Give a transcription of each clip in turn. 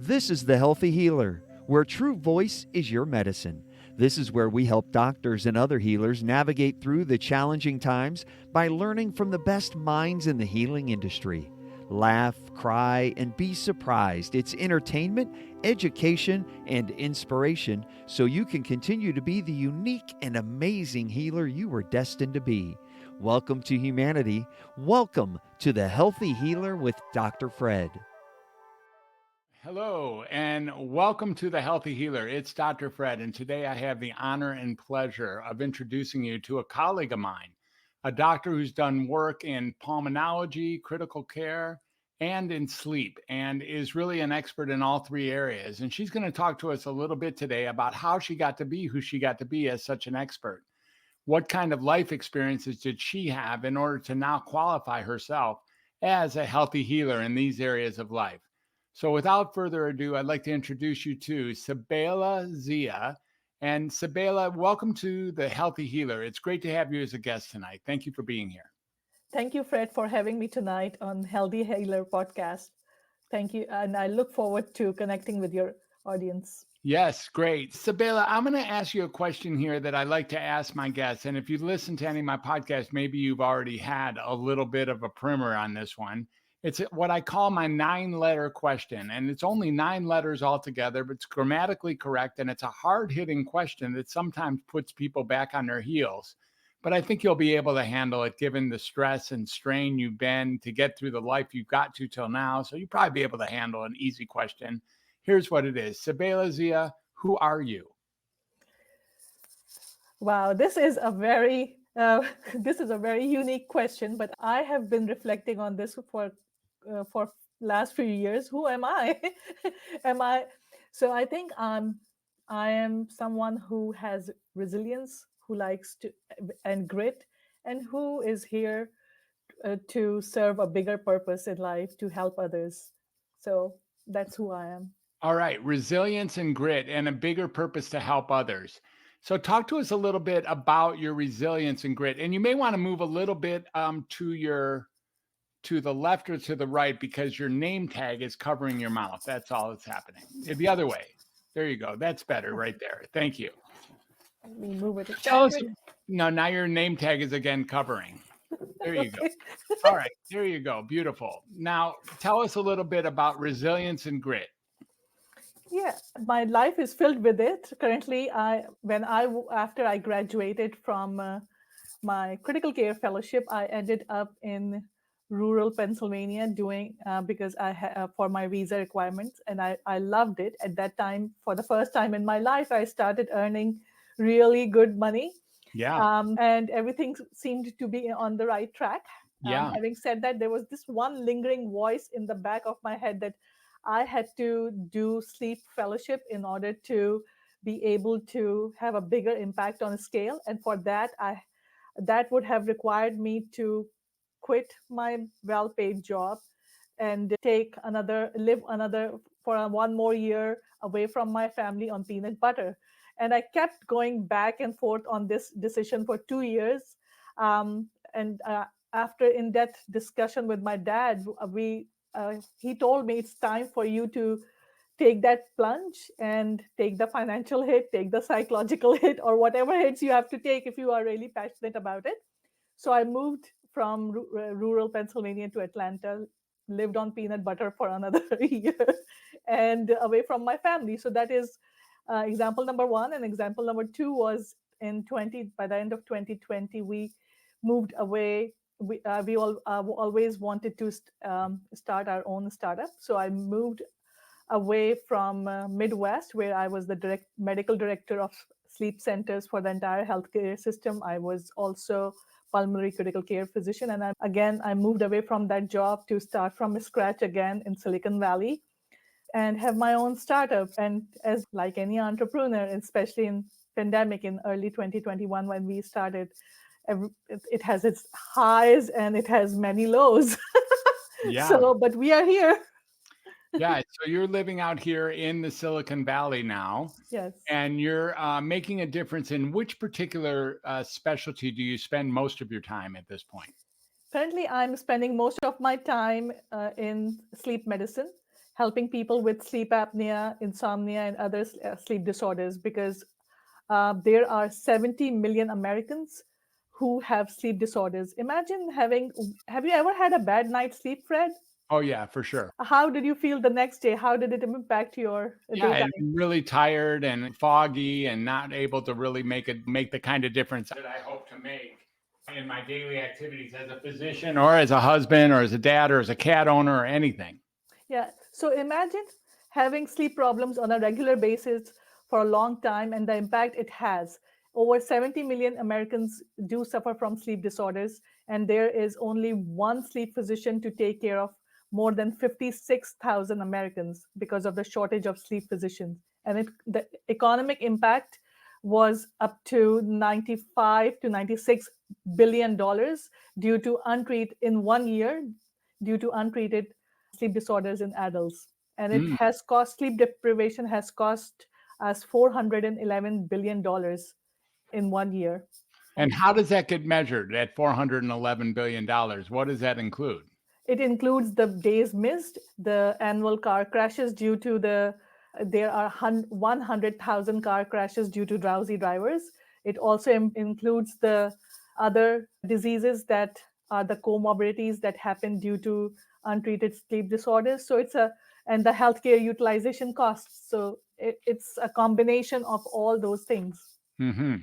This is The Healthy Healer, where true voice is your medicine. This is where we help doctors and other healers navigate through the challenging times by learning from the best minds in the healing industry. Laugh, cry, and be surprised. It's entertainment, education, and inspiration so you can continue to be the unique and amazing healer you were destined to be. Welcome to humanity. Welcome to The Healthy Healer with Dr. Fred. Hello, and welcome to The Healthy Healer. It's Dr. Fred, and today I have the honor and pleasure of introducing you to a colleague of mine, a doctor who's done work in pulmonology, critical care, and in sleep, and is really an expert in all three areas. And she's going to talk to us a little bit today about how she got to be who she got to be as such an expert. What kind of life experiences did she have in order to now qualify herself as a healthy healer in these areas of life? So without further ado, I'd like to introduce you to Subaila Zia. And Subaila, welcome to The Healthy Healer. It's great to have you as a guest tonight. Thank you for being here. Thank you, Fred, for having me tonight on Healthy Healer podcast. Thank you. And I look forward to connecting with your audience. Yes, great. Subaila, I'm going to ask you a question here that I like to ask my guests. And if you listen to any of my podcasts, maybe you've already had a little bit of a primer on this one. It's what I call my 9-letter question. And it's only 9 letters altogether, but it's grammatically correct. And it's a hard-hitting question that sometimes puts people back on their heels. But I think you'll be able to handle it given the stress and strain you've been to get through the life you've got to till now. So you'll probably be able to handle an easy question. Here's what it is. Subaila Zia, who are you? Wow, this is a very unique question, but I have been reflecting on this for last few years. Who am I? am I? So I think I am someone who has resilience, who likes to and grit, and who is here to serve a bigger purpose in life to help others. So that's who I am. All right, resilience and grit and a bigger purpose to help others. So talk to us a little bit about your resilience and grit. And you may want to move a little bit to the left or to the right because your name tag is covering your mouth. That's all that's happening. The other way. There you go. That's better right there. Thank you. Let me move it. Tell us. No, now your name tag is again covering. There you go. All right. There you go. Beautiful. Now tell us a little bit about resilience and grit. Yeah, my life is filled with it. Currently, after I graduated from my critical care fellowship, I ended up in rural Pennsylvania doing because for my visa requirements, and I loved it at that time. For the first time in my life, I started earning really good money. Yeah. And everything seemed to be on the right track. Yeah. Having said that, there was this one lingering voice in the back of my head that I had to do sleep fellowship in order to be able to have a bigger impact on a scale. And for that, that would have required me to quit my well-paid job and live another for one more year away from my family on peanut butter. And I kept going back and forth on this decision for 2 years. And after in-depth discussion with my dad, he told me it's time for you to take that plunge and take the financial hit, take the psychological hit, or whatever hits you have to take if you are really passionate about it. So I moved from rural Pennsylvania to Atlanta, lived on peanut butter for another year, and away from my family. So that is example number one. And example number two was by the end of 2020, we moved away. We always wanted to start our own startup. So I moved away from Midwest, where I was the medical director of sleep centers for the entire healthcare system. I was also pulmonary critical care physician. And I moved away from that job to start from scratch again in Silicon Valley and have my own startup. And as like any entrepreneur, especially in pandemic in early 2021, when we started, it has its highs and it has many lows. Yeah. But we are here. Yeah. So you're living out here in the Silicon Valley now. Yes. And you're making a difference in which particular specialty do you spend most of your time at this point? Currently, I'm spending most of my time in sleep medicine. helping people with sleep apnea, insomnia, and other sleep disorders because there are 70 million Americans who have sleep disorders. Imagine have you ever had a bad night's sleep, Fred? Oh, yeah, for sure. How did you feel the next day? How did it impact your Yeah, daytime? and really tired and foggy and not able to really make the kind of difference that I hope to make in my daily activities as a physician or as a husband or as a dad or as a cat owner or anything. Yeah. So imagine having sleep problems on a regular basis for a long time and the impact it has. Over 70 million Americans do suffer from sleep disorders, and there is only one sleep physician to take care of more than 56,000 Americans because of the shortage of sleep physicians. And the economic impact was up to 95 to 96 billion dollars due to untreated in 1 year due to untreated sleep disorders in adults. And it Mm. has cost, sleep deprivation has cost us $411 billion in 1 year. And how does that get measured at $411 billion? What does that include? It includes the days missed, the annual car crashes due to there are 100,000 car crashes due to drowsy drivers. It also includes the other diseases that are the comorbidities that happen due to untreated sleep disorders. So and the healthcare utilization costs. So it's a combination of all those things. Hmm.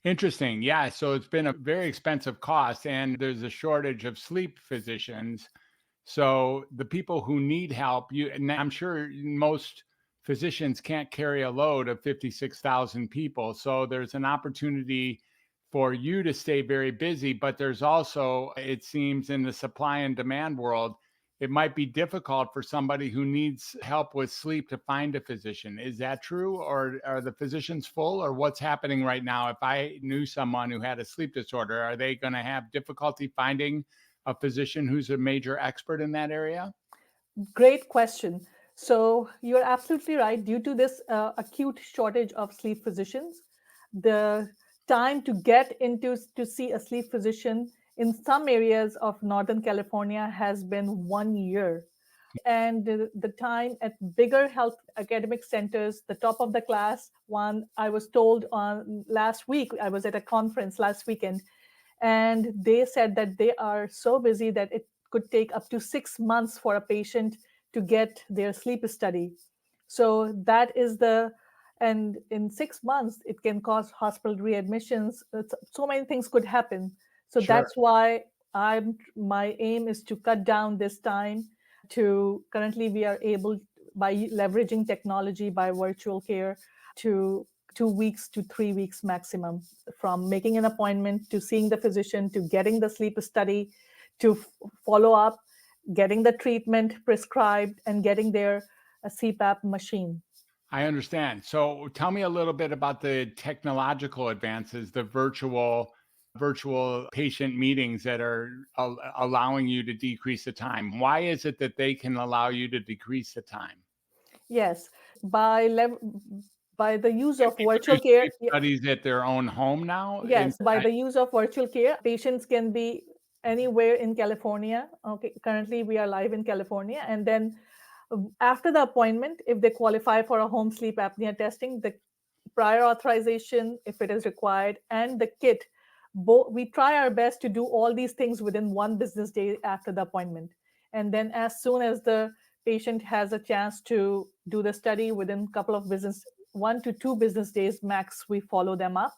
Interesting. Yeah. So it's been a very expensive cost, and there's a shortage of sleep physicians. So the people who need help, and I'm sure most physicians can't carry a load of 56,000 people. So there's an opportunity for you to stay very busy, but there's also, it seems, in the supply and demand world, it might be difficult for somebody who needs help with sleep to find a physician. Is that true? Or are the physicians full? Or what's happening right now? If I knew someone who had a sleep disorder, are they going to have difficulty finding a physician who's a major expert in that area? Great question. So you're absolutely right. Due to this acute shortage of sleep physicians, the time to get into to see a sleep physician in some areas of Northern California has been 1 year. And the time at bigger health academic centers, the top of the class one, I was told on last week, I was at a conference last weekend, and they said that they are so busy that it could take up to 6 months for a patient to get their sleep study. So that is and in 6 months, it can cause hospital readmissions. So many things could happen. So Sure. that's why my aim is to cut down this time to currently we are able by leveraging technology by virtual care to 2 weeks to 3 weeks maximum from making an appointment to seeing the physician to getting the sleep study to follow up, getting the treatment prescribed, and getting their CPAP machine. I understand. So tell me a little bit about the technological advances, the virtual patient meetings that are allowing you to decrease the time. Why is it that they can allow you to decrease the time? Yes, by by the use Can of people virtual do care. sleep studies at their own home now? Yes, by the use of virtual care, patients can be anywhere in California. Okay, currently we are live in California, and then after the appointment, if they qualify for a home sleep apnea testing, the prior authorization, if it is required, and the kit, we try our best to do all these things within 1 business day after the appointment. And then as soon as the patient has a chance to do the study within a couple of 1 to 2 business days max, we follow them up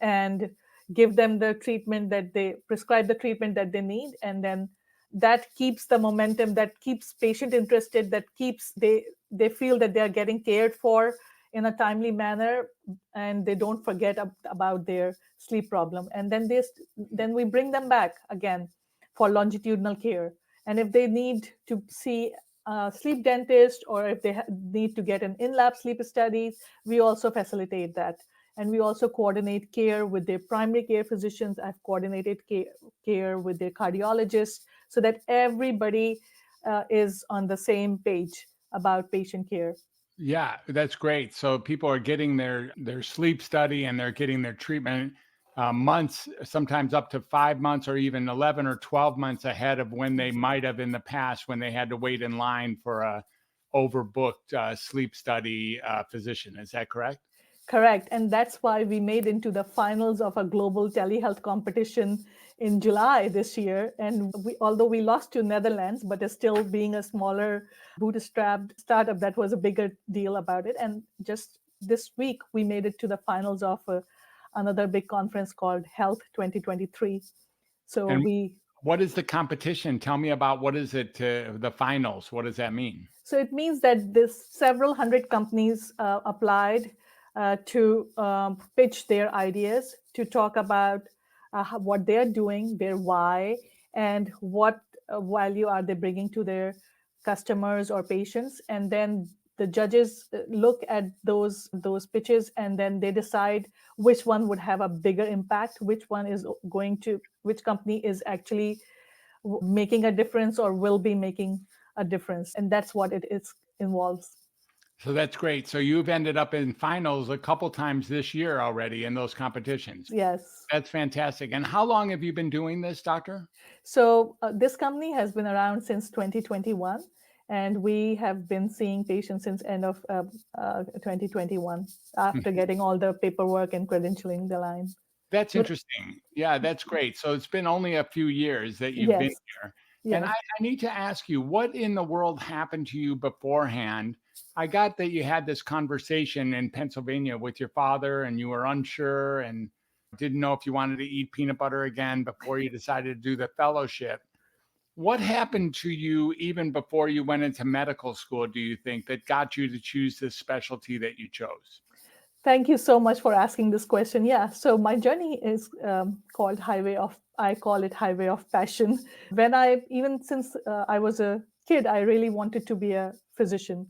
and give them the treatment that they prescribe the treatment that they need. And then that keeps the momentum, that keeps patient interested, that keeps they feel that they are getting cared for in a timely manner, and they don't forget about their sleep problem. And then we bring them back again for longitudinal care. And if they need to see a sleep dentist, or if they need to get an in-lab sleep studies, we also facilitate that. And we also coordinate care with their primary care physicians. I've coordinated care with their cardiologists so that everybody is on the same page about patient care. Yeah, that's great. So people are getting their sleep study and they're getting their treatment months, sometimes up to 5 months or even 11 or 12 months ahead of when they might have in the past when they had to wait in line for a overbooked sleep study physician. Is that correct? Correct. And that's why we made into the finals of a global telehealth competition in July this year. And although we lost to Netherlands, but it's still being a smaller bootstrapped startup, that was a bigger deal about it. And just this week, we made it to the finals of another big conference called Health 2023. So And what is the competition? Tell me about what is it, the finals? What does that mean? So it means that this several hundred companies applied to pitch their ideas, to talk about what they're doing, their why, and what value are they bringing to their customers or patients. And then the judges look at those pitches, and then they decide which one would have a bigger impact, which company is actually making a difference or will be making a difference. And that's what it involves. So that's great. So you've ended up in finals a couple times this year already in those competitions. Yes. That's fantastic. And how long have you been doing this, doctor? So this company has been around since 2021, and we have been seeing patients since end of 2021 after getting all the paperwork and credentialing the line. That's But interesting. Yeah, that's great. So it's been only a few years that you've been yes, here. And yes. I need to ask you, what in the world happened to you beforehand? I got that you had this conversation in Pennsylvania with your father and you were unsure and didn't know if you wanted to eat peanut butter again before you decided to do the fellowship. What happened to you even before you went into medical school, do you think, that got you to choose this specialty that you chose? Thank you so much for asking this question. Yeah, so my journey is called I call it Highway of Passion. Even since I was a kid, I really wanted to be a physician.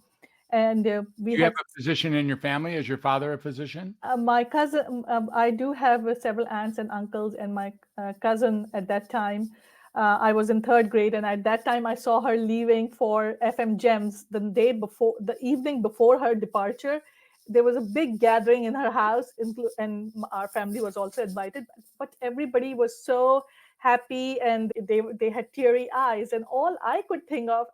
And we Do you have had a physician in your family? Is your father a physician? my cousin, I do have several aunts and uncles, and my cousin at that time, I was in third grade, and at that time I saw her leaving for FM Gems the evening before her departure. There was a big gathering in her house, and our family was also invited. But everybody was so happy, and they had teary eyes, and all I could think of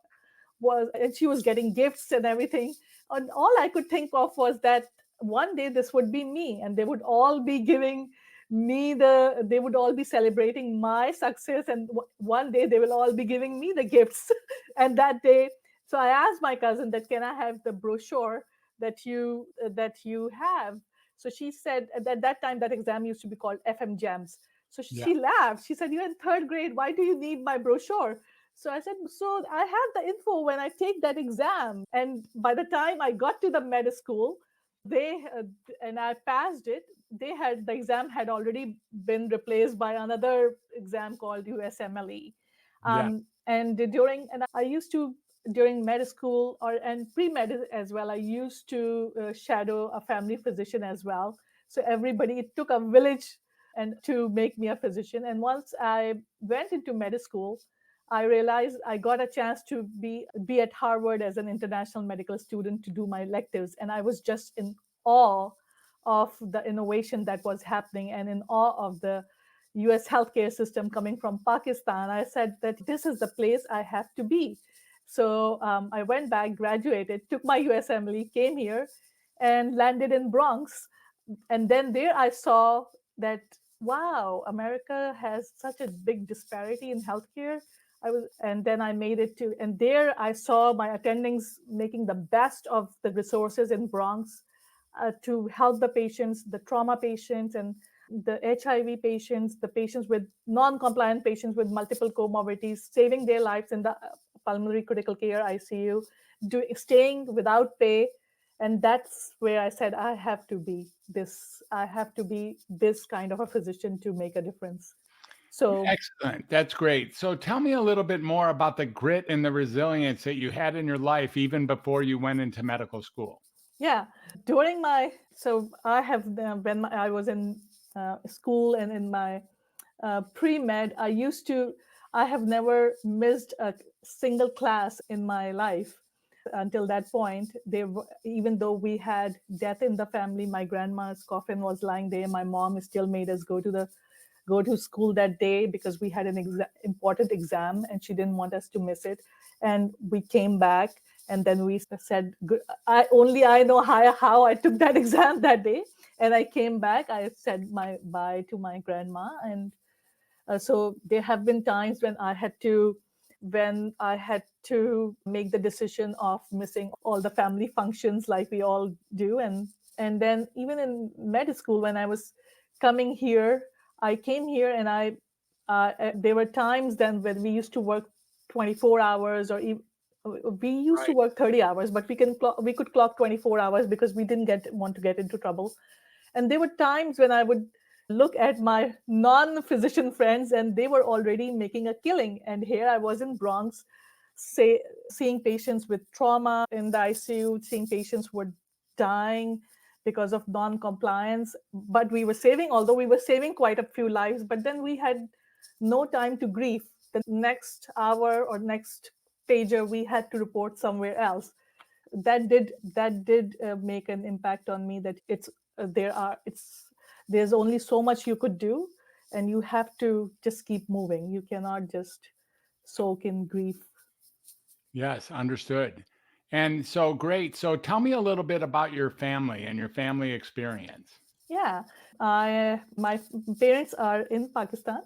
and she was getting gifts and everything. And all I could think of was that one day this would be me, and they would all be giving they would all be celebrating my success, and one day they will all be giving me the gifts. And that day, so I asked my cousin that, can I have the brochure that you have? So she said, at that time that exam used to be called FM Jams. So Yeah. she laughed. She said, you're in third grade, why do you need my brochure? So I said, so I have the info when I take that exam. And by the time I got to the med school, and I passed it, the exam had already been replaced by another exam called USMLE. Yeah. And I used to, during med school and pre-med as well, I used to shadow a family physician as well. So it took a village and to make me a physician. And once I went into med school, I realized I got a chance to be at Harvard as an international medical student to do my electives, and I was just in awe of the innovation that was happening and in awe of the U.S. healthcare system coming from Pakistan. I said that this is the place I have to be. So I went back, graduated, took my USMLE, came here, and landed in Bronx. And then there I saw that, wow, America has such a big disparity in healthcare. And then I made it to, and there I saw my attendings making the best of the resources in Bronx to help the patients, the trauma patients, and the HIV patients, the patients with non-compliant patients with multiple comorbidities, saving their lives in the pulmonary critical care ICU, staying without pay. And that's where I said, I have to be this kind of a physician to make a difference. So Excellent. That's great. So tell me a little bit more about the grit and the resilience that you had in your life even before you went into medical school. yeah, I have when I was in school and in my pre-med, I have never missed a single class in my life until that point. Even though we had death in the family, my grandma's coffin was lying there. My mom still made us go to school that day because we had an important exam and she didn't want us to miss it. And we came back And then we said, I know how I took that exam that day. And I came back, I said my bye to my grandma. And so there have been times when I had to make the decision of missing all the family functions like we all do. And then even in med school, when I was coming here, I came here and there were times then when we used to work 24 hours we used to Right. work 30 hours, but we could clock 24 hours because we didn't want to get into trouble. And there were times when I would look at my non-physician friends and they were already making a killing. And here I was in Bronx, say, seeing patients with trauma in the ICU, seeing patients who were dying because of non-compliance. But although we were saving quite a few lives, but then we had no time to grieve. The next hour or next pager, we had to report somewhere else. That did make an impact on me, that there's only so much you could do, and you have to just keep moving. You cannot just soak in grief. Yes, understood. And so great. So tell me a little bit about your family and your family experience. Yeah, my parents are in Pakistan,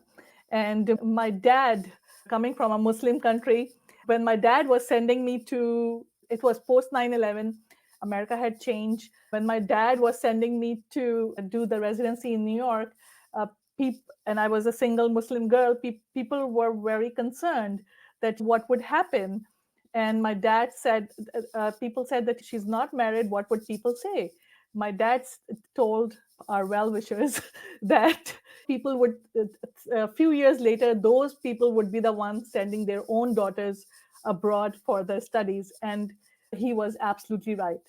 and my dad, coming from a Muslim country, when my dad was sending me to, it was post 9/11, America had changed. When my dad was sending me to do the residency in New York, and I was a single Muslim girl, people were very concerned that what would happen. And my dad said, people said that she's not married. What would people say? My dad told our well wishers that people would, a few years later, those people would be the ones sending their own daughters abroad for their studies. And he was absolutely right.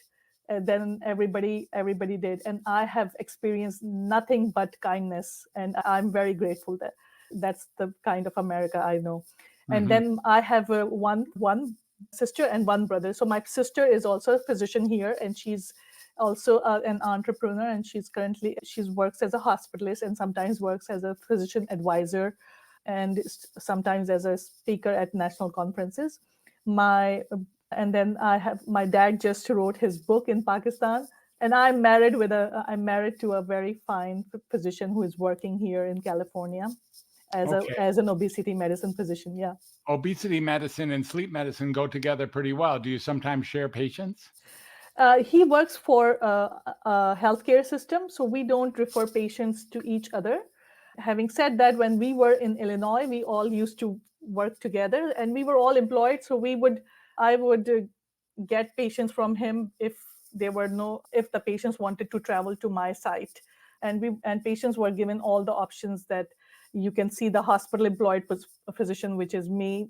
And then everybody did. And I have experienced nothing but kindness. And I'm very grateful that that's the kind of America I know. And Mhm. then I have one sister and one brother. So my sister is also a physician here, and she's also an entrepreneur, and she works as a hospitalist and sometimes works as a physician advisor, and sometimes as a speaker at national conferences. My and then I have my dad just wrote his book in Pakistan, and I'm married to a very fine physician who is working here in California Okay. as an obesity medicine physician. Yeah. Obesity medicine and sleep medicine go together pretty well. Do you sometimes share patients? He works for a healthcare system, so we don't refer patients to each other. Having said that, when we were in Illinois, we all used to work together, and we were all employed. So I would get patients from him if the patients wanted to travel to my site, and patients were given all the options that you can see the hospital employed physician, which is me,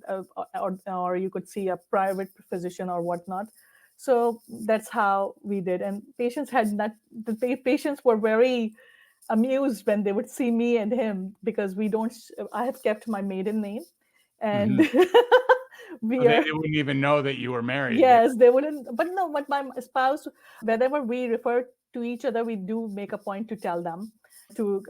or you could see a private physician or whatnot. So that's how we did. And patients were very amused when they would see me and him, because I have kept my maiden name, and Mhm. So we are. they wouldn't even know that you were married. Yeah. Yes, they wouldn't. But no, but my spouse, whenever we refer to each other, we do make a point to tell them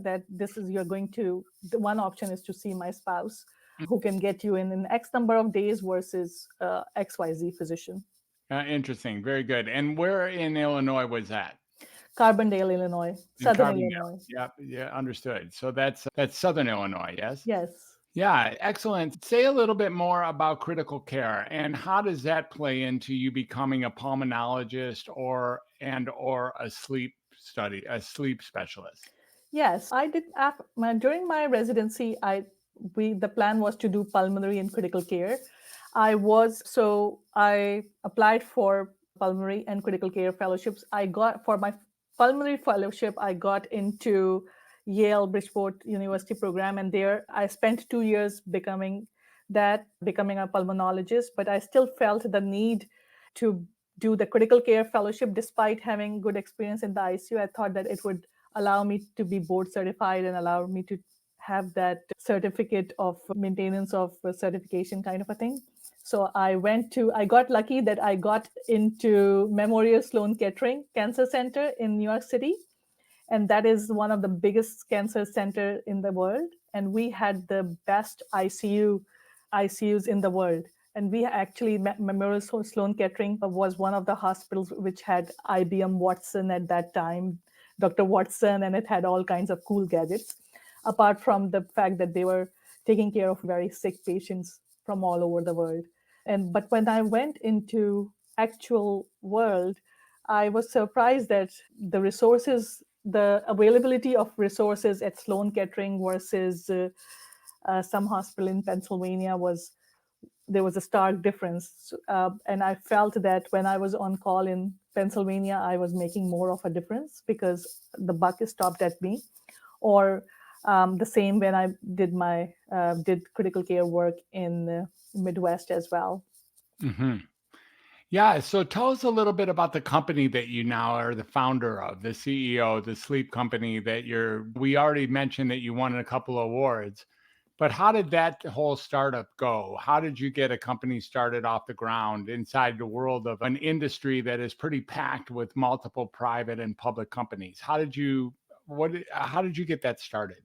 that this is you're going to. The one option is to see my spouse, who can get you in X number of days versus XYZ physician. Interesting. Very good. And where in Illinois was that? Carbondale, Illinois, In Southern Carbondale. Illinois. Yep. Yeah, understood. So that's Southern Illinois, yes? Yes. Yeah, excellent. Say a little bit more about critical care and how does that play into you becoming a pulmonologist or a sleep specialist? Yes, I did. During my residency, the plan was to do pulmonary and critical care. I applied for pulmonary and critical care fellowships. I got for my pulmonary fellowship, I got into Yale Bridgeport University program, and there I spent 2 years becoming a pulmonologist. But I still felt the need to do the critical care fellowship despite having good experience in the ICU. I thought that it would allow me to be board certified and allow me to have that certificate of maintenance of certification kind of a thing. So I got lucky that I got into Memorial Sloan Kettering Cancer Center in New York City. And that is one of the biggest cancer center in the world. And we had the best ICUs in the world. And we actually, Memorial Sloan Kettering was one of the hospitals which had IBM Watson at that time, Dr. Watson, and it had all kinds of cool gadgets, apart from the fact that they were taking care of very sick patients from all over the world. But when I went into actual world, I was surprised that the resources, the availability of resources at Sloan Kettering versus some hospital in Pennsylvania was, there was a stark difference. And I felt that when I was on call in Pennsylvania, I was making more of a difference because the buck stopped at me. Or the same when I did critical care work in the Midwest as well. Hmm. Yeah. So tell us a little bit about the company that you now are the founder of, the CEO, the sleep company that we already mentioned that you won a couple of awards, but how did that whole startup go? How did you get a company started off the ground inside the world of an industry that is pretty packed with multiple private and public companies? How did you get that started?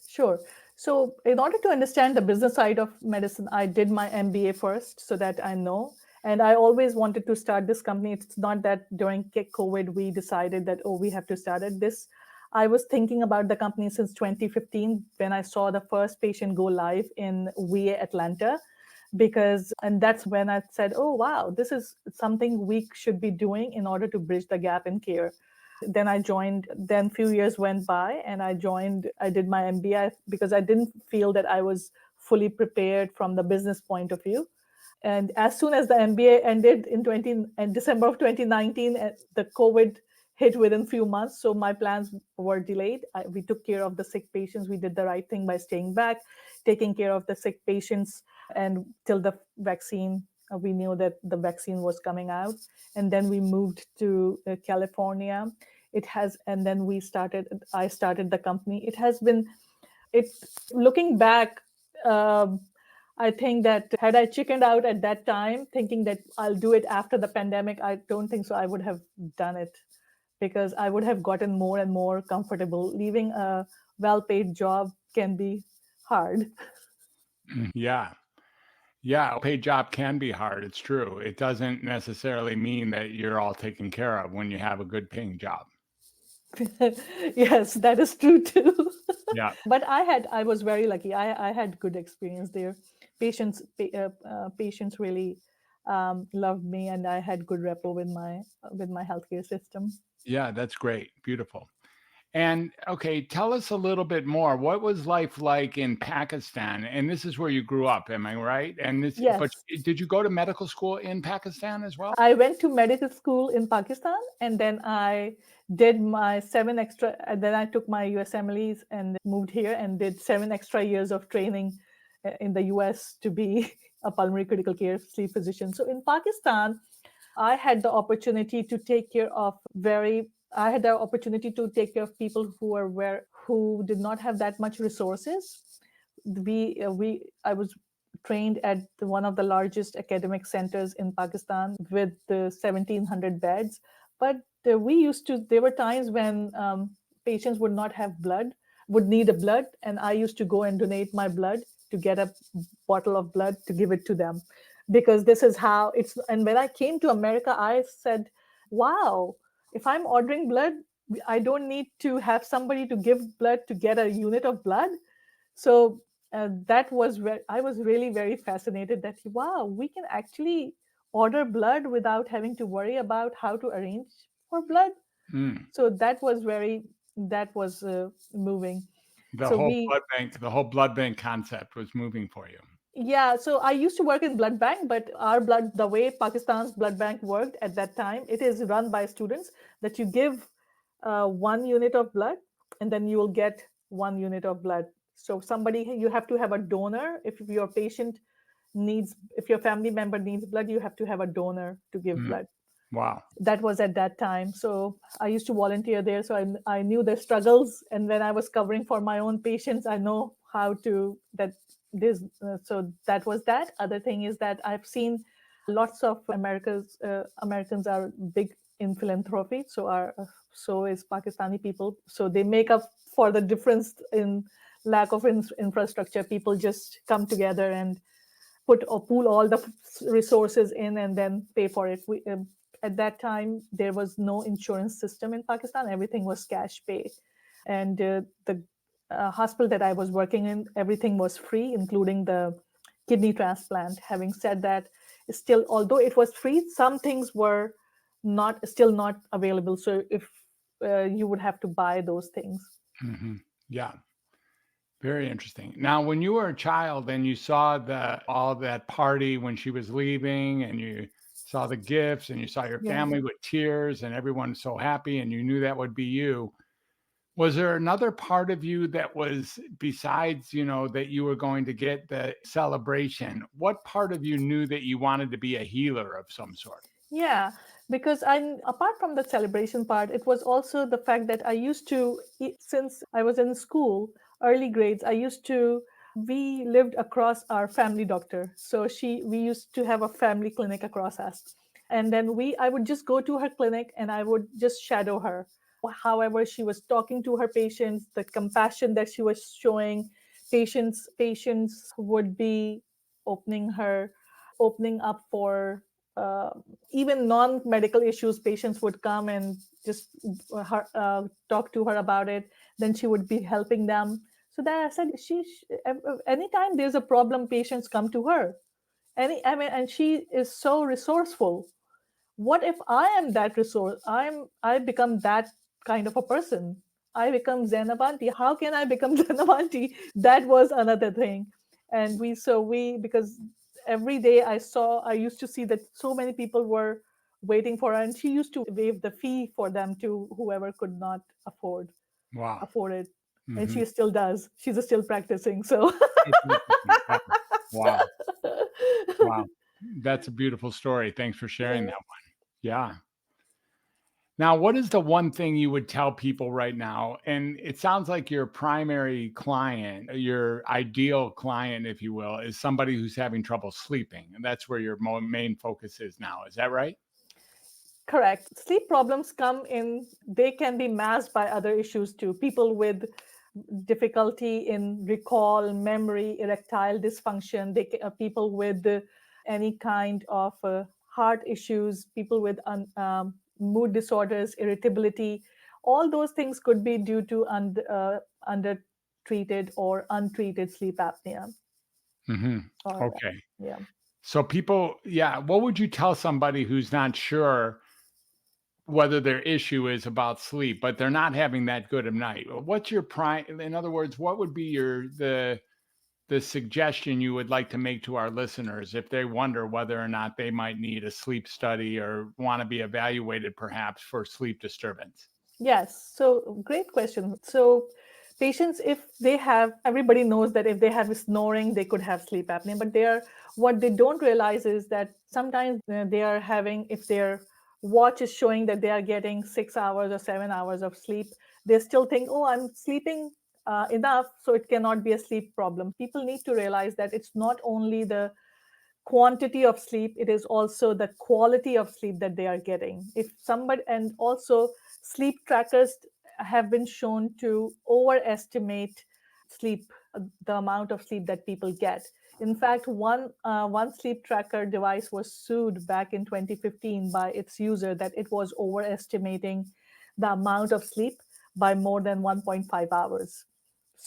Sure. So, in order to understand the business side of medicine, I did my MBA first so that I know. And I always wanted to start this company. It's not that during COVID we decided that, oh, we have to start it. This, I was thinking about the company since 2015 when I saw the first patient go live in VA Atlanta. And that's when I said, oh, wow, this is something we should be doing in order to bridge the gap in care. Then I joined, then few years went by and I did my MBA because I didn't feel that I was fully prepared from the business point of view. And as soon as the MBA ended in December of 2019, the COVID hit within few months. So my plans were delayed. We took care of the sick patients. We did the right thing by staying back, taking care of the sick patients, and till the vaccine, we knew that the vaccine was coming out. And then we moved to California. And then I started the company. Looking back, um, I think that had I chickened out at that time, thinking that I'll do it after the pandemic, I don't think so. I would have done it because I would have gotten more and more comfortable. Leaving a well paid job can be hard. Yeah. Yeah, a paid job can be hard. It's true. It doesn't necessarily mean that you're all taken care of when you have a good paying job. Yes, that is true too. Yeah. But I was very lucky. I had good experience there. Patients really loved me, and I had good rapport with my healthcare system. Yeah, that's great. Beautiful. And okay, tell us a little bit more. What was life like in Pakistan? And this is where you grew up, am I right? But Yes, did you go to medical school in Pakistan as well? I went to medical school in Pakistan, and then I did my seven extra. And then I took my USMLEs and moved here and did 7 extra years of training in the US to be a pulmonary critical care sleep physician. So in Pakistan, I had the opportunity to take care of very. I had the opportunity to take care of people who did not have that much resources. I was trained at one of the largest academic centers in Pakistan with the 1,700 beds. But there were times when patients would not have blood, would need a blood, and I used to go and donate my blood to get a bottle of blood to give it to them because this is how it's. And when I came to America, I said, wow, if I'm ordering blood, I don't need to have somebody to give blood to get a unit of blood. So that was where I was really very fascinated that, wow, we can actually order blood without having to worry about how to arrange for blood. Mm. So that was moving. So we The whole blood bank concept was moving for you. Yeah, so I used to work in blood bank, but the way Pakistan's blood bank worked at that time, it is run by students that you give 1 unit of blood and then you will get 1 unit of blood. So you have to have a donor. If your family member needs blood, you have to have a donor to give Mm. blood. Wow. That was at that time. So I used to volunteer there. So I knew the struggles. And when I was covering for my own patients, I know how to that this. So that was that. Other thing is that I've seen lots of Americans are big in philanthropy. So is Pakistani people. So they make up for the difference in lack of infrastructure. People just come together and put or pool all the resources in and then pay for it. At that time, there was no insurance system in Pakistan. Everything was cash pay. And the hospital that I was working in, everything was free, including the kidney transplant. Having said that, still, although it was free, some things were not available. So if you would have to buy those things. Hmm. Yeah. Very interesting. Now, when you were a child and you saw all that party when she was leaving, and you saw the gifts, and you saw your Yeah. family with tears and everyone so happy, and you knew that would be you, was there another part of you that was besides, that you were going to get the celebration? What part of you knew that you wanted to be a healer of some sort? Yeah, because apart from the celebration part, it was also the fact that I used to, since I was in school, early grades, we lived across our family doctor. So we used to have a family clinic across us. And then I would just go to her clinic and I would just shadow her. However, she was talking to her patients, the compassion that she was showing, patients would be opening up for uh, even non-medical issues. Patients would come and just talk to her about it. Then she would be helping them. So that I said, anytime there's a problem, patients come to her. And she is so resourceful. What if I am that resource? I become that kind of a person. I become Zenabanti. How can I become Zenabanti? That was another thing. And we because every day I used to see that so many people were waiting for her, and she used to waive the fee for them to whoever could not Wow. afford it. And Hmm. she still does. She's still practicing. So That's interesting. Yeah. Wow. Wow. That's a beautiful story. Thanks for sharing yeah. that one. Yeah. Now, what is the one thing you would tell people right now? And it sounds like your primary client, your ideal client, if you will, is somebody who's having trouble sleeping. And that's where your main focus is now. Is that right? Correct. Sleep problems they can be masked by other issues too. People with difficulty in recall, memory, erectile dysfunction, people with any kind of heart issues, people with mood disorders, irritability. All those things could be due to undertreated or untreated sleep apnea. Hmm. Or Okay. yeah. So people, yeah, what would you tell somebody who's not sure whether their issue is about sleep, but they're not having that good of night? What's your prime? In other words, what would be the suggestion you would like to make to our listeners if they wonder whether or not they might need a sleep study or want to be evaluated perhaps for sleep disturbance? Yes. So great question. So patients, if they have, everybody knows that if they have snoring, they could have sleep apnea. But what they don't realize is that sometimes they are having, if their watch is showing that they are getting 6 hours or 7 hours of sleep, they still think, oh, I'm sleeping enough, so it cannot be a sleep problem. People need to realize that it's not only the quantity of sleep, it is also the quality of sleep that they are getting. If somebody, and also sleep trackers have been shown to overestimate sleep, the amount of sleep that people get. In fact, one sleep tracker device was sued back in 2015 by its user that it was overestimating the amount of sleep by more than 1.5 hours.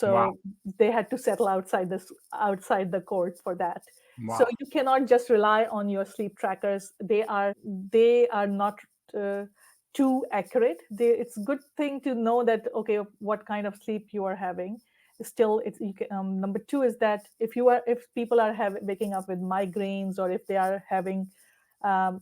Wow. So they had to settle outside the court for that. So Wow. you cannot just rely on your sleep trackers. They are not uh, too accurate. It's a good thing to know that, okay, what kind of sleep you are having. Still, number two is that if people are waking up with migraines, or if they are um,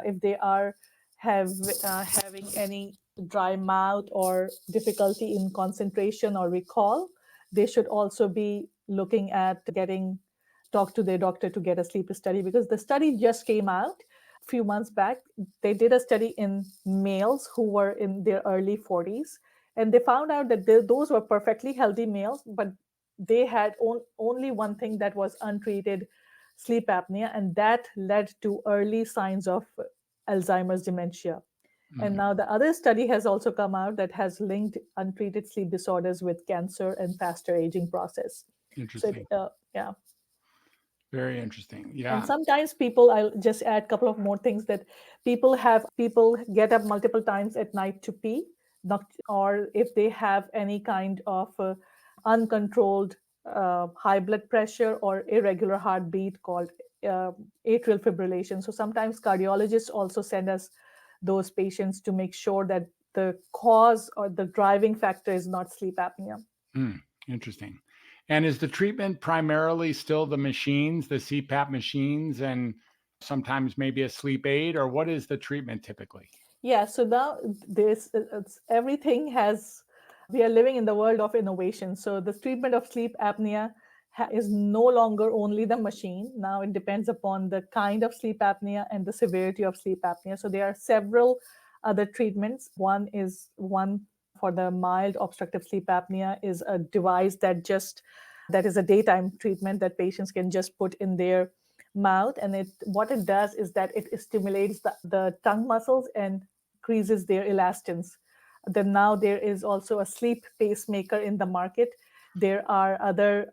if they are having any dry mouth or difficulty in concentration or recall, they should also be looking at getting talk to their doctor to get a sleep study, because the study just came out a few months back. They did a study in males who were in their early 40s, and they found out that those were perfectly healthy males, but they had only one thing, that was untreated sleep apnea, and that led to early signs of Alzheimer's dementia. And Mhm. now the other study has also come out that has linked untreated sleep disorders with cancer and faster aging process. So Interesting. yeah. Very interesting. And Yeah. sometimes people, I'll just add a couple of more things, that people get up multiple times at night to pee, not, or if they have any kind of uncontrolled high blood pressure or irregular heartbeat called uh, atrial fibrillation. So sometimes cardiologists also send us those patients to make sure that the cause or the driving factor is not sleep apnea. Mm, interesting. And is the treatment primarily still the machines, the CPAP machines, and sometimes maybe a sleep aid, or what is the treatment typically? Yeah, so now everything has, we are living in the world of innovation. So the treatment of sleep apnea is no longer only the machine. Now it depends upon the kind of sleep apnea and the severity of sleep apnea. So there are several other treatments. One for the mild obstructive sleep apnea is a device that is a daytime treatment that patients can just put in their mouth, and it what it does is that it stimulates the tongue muscles and increases their elastance. Then now there is also a sleep pacemaker in the market. There are other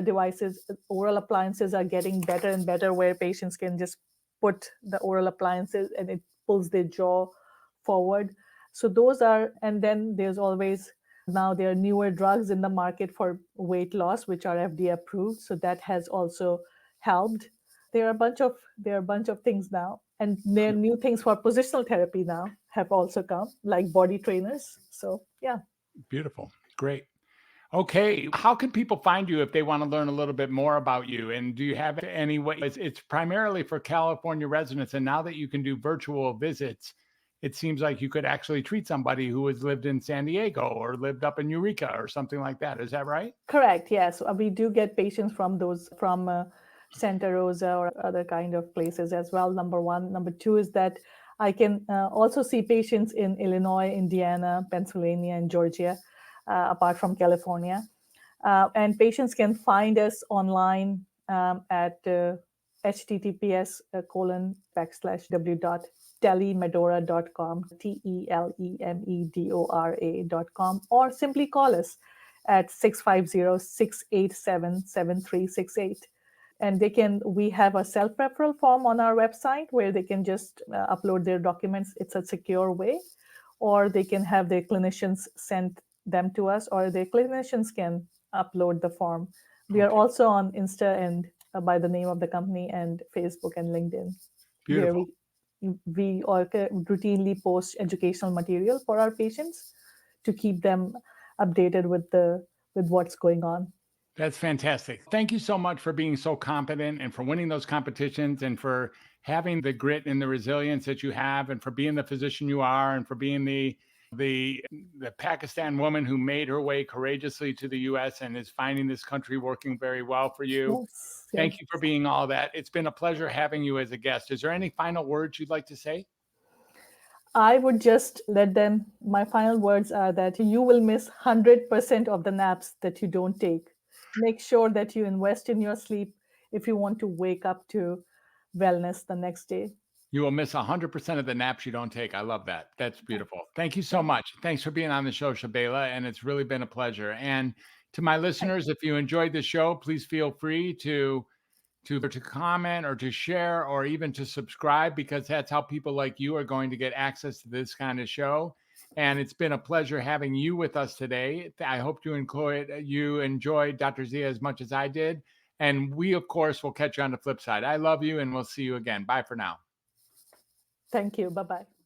devices. Oral appliances are getting better and better, where patients can just put the oral appliances and it pulls their jaw forward. So those are, and then there's always, now there are newer drugs in the market for weight loss which are FDA approved, so that has also helped. There are a bunch of things now, and there are new things for positional therapy now have also come, like body trainers. So yeah. Beautiful. Great. Okay. How can people find you if they want to learn a little bit more about you? And do you have any way? It's primarily for California residents. And now that you can do virtual visits, it seems like you could actually treat somebody who has lived in San Diego or lived up in Eureka or something like that. Is that right? Correct. Yes, we do get patients from Santa Rosa or other kind of places as well. Number one. Number two is that I can also see patients in Illinois, Indiana, Pennsylvania, and Georgia, apart from California. And patients can find us online at https colon backslash www.telemedora.com, telemedora.com, or simply call us at 650-687-7368. And we have a self-referral form on our website where they can just upload their documents. It's a secure way, or they can have their clinicians send them to us, or their clinicians can upload the form. We are Okay. also on Insta and by the name of the company, and Facebook and LinkedIn, where Beautiful. we all routinely post educational material for our patients to keep them updated with what's going on. That's fantastic. Thank you so much for being so competent and for winning those competitions and for having the grit and the resilience that you have and for being the physician you are and for being the the Pakistan woman who made her way courageously to the US and is finding this country working very well for you. Yes, Thank yes. you for being all that. It's been a pleasure having you as a guest. Is there any final words you'd like to say? I would just let them, my final words are that you will miss 100% of the naps that you don't take. Make sure that you invest in your sleep if you want to wake up to wellness the next day. You will miss 100% of the naps you don't take. I love that. That's Yeah. beautiful. Thank you so Yeah. much. Thanks for being on the show, Shabela, and it's really been a pleasure. And to my Thank listeners, if you enjoyed the show, please feel free to comment or to share or even to subscribe because that's how people like you are going to get access to this kind of show. And it's been a pleasure having you with us today. I hope you enjoyed Dr. Zia as much as I did. And we, of course, will catch you on the flip side. I love you and we'll see you again. Bye for now. Thank you. Bye bye.